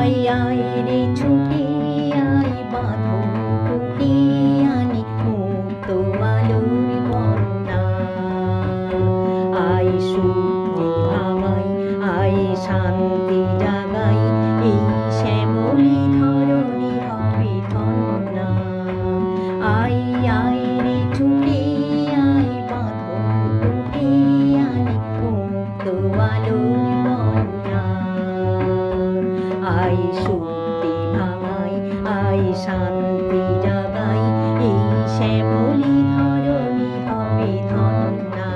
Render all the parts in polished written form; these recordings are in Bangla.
আয় আয় রে ছুটে আয় বাঁধন টুটে আনি মুক্ত আলোর বন্যা। আয় সুপ্তি ভাঙাই আয় শান্তি জাগাই এই শ্যামলী ধরণী হবে ধন্যা। আয় আয় রে ছুটে আয় বাঁধন টুটে আনি মুক্ত আলোর বন্যা। আয় শক্তি ভাঙাই আয় শান্তি জাগাই এই শ্যামলী ধরণী হবে ধন্যা।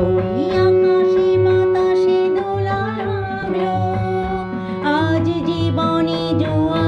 ওই আকাশে বাতাসে দোলা লাগলো আজ জীবনে জোয়ার।